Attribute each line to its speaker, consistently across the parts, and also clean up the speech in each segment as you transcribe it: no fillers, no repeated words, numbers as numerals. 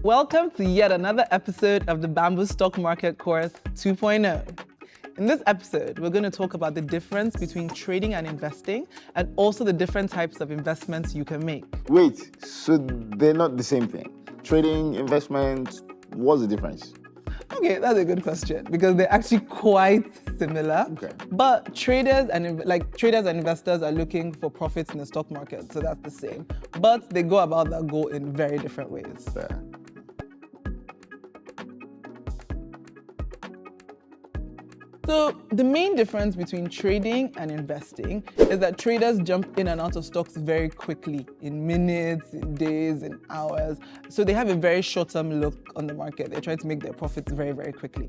Speaker 1: Welcome to yet another episode of the Bamboo Stock Market Course 2.0. In this episode, we're going to talk about the difference between trading and investing, and also the different types of investments you can make.
Speaker 2: Wait, so they're not the same thing? Trading, investment, what's the difference?
Speaker 1: Okay, that's a good question because they're actually quite similar.
Speaker 2: Okay.
Speaker 1: But traders and investors are looking for profits in the stock market, so that's the same. But they go about that goal in very different ways.
Speaker 2: Fair.
Speaker 1: So the main difference between trading and investing is that traders jump in and out of stocks very quickly, in minutes, in days, in hours. So they have a very short-term look on the market. They try to make their profits very, very quickly.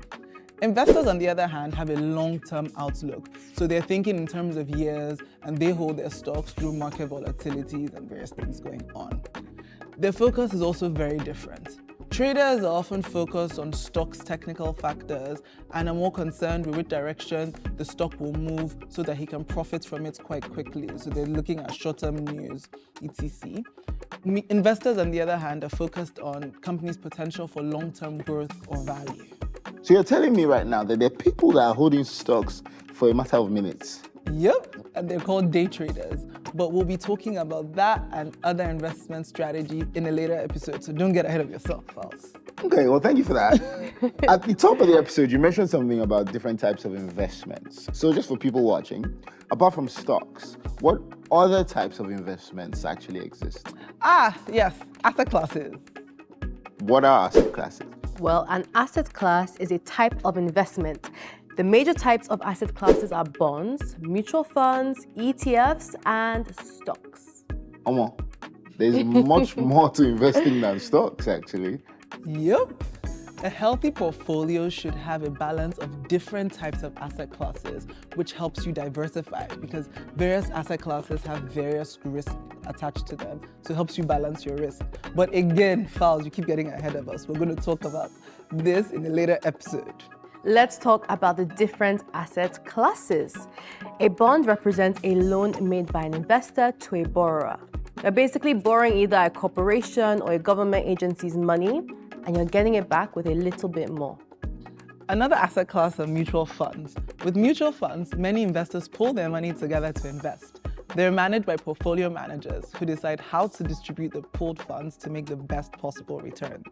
Speaker 1: Investors, on the other hand, have a long-term outlook. So they're thinking in terms of years, and they hold their stocks through market volatilities and various things going on. Their focus is also very different. Traders are often focused on stocks' technical factors and are more concerned with which direction the stock will move so that he can profit from it quite quickly. So they're looking at short-term news, etc. Investors, on the other hand, are focused on companies' potential for long-term growth or value.
Speaker 2: So you're telling me right now that there are people that are holding stocks for a matter of minutes?
Speaker 1: Yep, and they're called day traders. But we'll be talking about that and other investment strategies in a later episode, so don't get ahead of yourself, Falz.
Speaker 2: Okay, well, thank you for that. At the top of the episode, you mentioned something about different types of investments. So just for people watching, apart from stocks, what other types of investments actually exist?
Speaker 1: Yes, asset classes.
Speaker 2: What are asset classes?
Speaker 3: Well, an asset class is a type of investment. The major types of asset classes are bonds, mutual funds, ETFs, and stocks.
Speaker 2: There's much more to investing than stocks, actually.
Speaker 1: Yep. A healthy portfolio should have a balance of different types of asset classes, which helps you diversify because various asset classes have various risks attached to them. So it helps you balance your risk. But again, Falz, you keep getting ahead of us. We're going to talk about this in a later episode.
Speaker 3: Let's talk about the different asset classes. A bond represents a loan made by an investor to a borrower. You're basically borrowing either a corporation or a government agency's money, and you're getting it back with a little bit more.
Speaker 1: Another asset class are mutual funds. With mutual funds, many investors pull their money together to invest. They're managed by portfolio managers who decide how to distribute the pooled funds to make the best possible returns.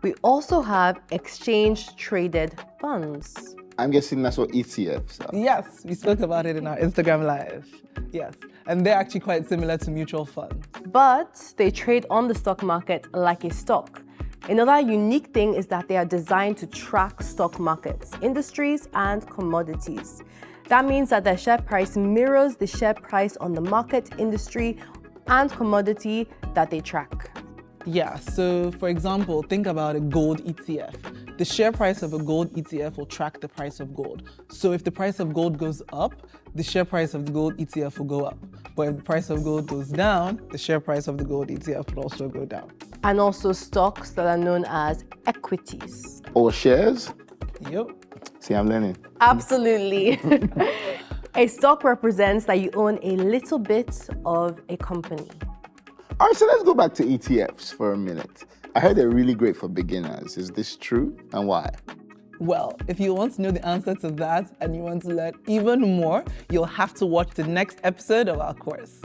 Speaker 3: We also have exchange-traded funds.
Speaker 2: I'm guessing that's what ETFs are.
Speaker 1: Yes, we spoke about it in our Instagram Live. Yes, and they're actually quite similar to mutual funds.
Speaker 3: But they trade on the stock market like a stock. Another unique thing is that they are designed to track stock markets, industries, and commodities. That means that their share price mirrors the share price on the market, industry, and commodity that they track.
Speaker 1: Yeah, so for example, think about a gold ETF. The share price of a gold ETF will track the price of gold. So if the price of gold goes up, the share price of the gold ETF will go up. But if the price of gold goes down, the share price of the gold ETF will also go down.
Speaker 3: And also stocks that are known as equities.
Speaker 2: Or shares?
Speaker 1: Yep.
Speaker 2: See, I'm learning.
Speaker 3: Absolutely. A stock represents that you own a little bit of a company.
Speaker 2: All right, so let's go back to ETFs for a minute. I heard they're really great for beginners. Is this true, and why?
Speaker 1: Well, if you want to know the answer to that and you want to learn even more, you'll have to watch the next episode of our course.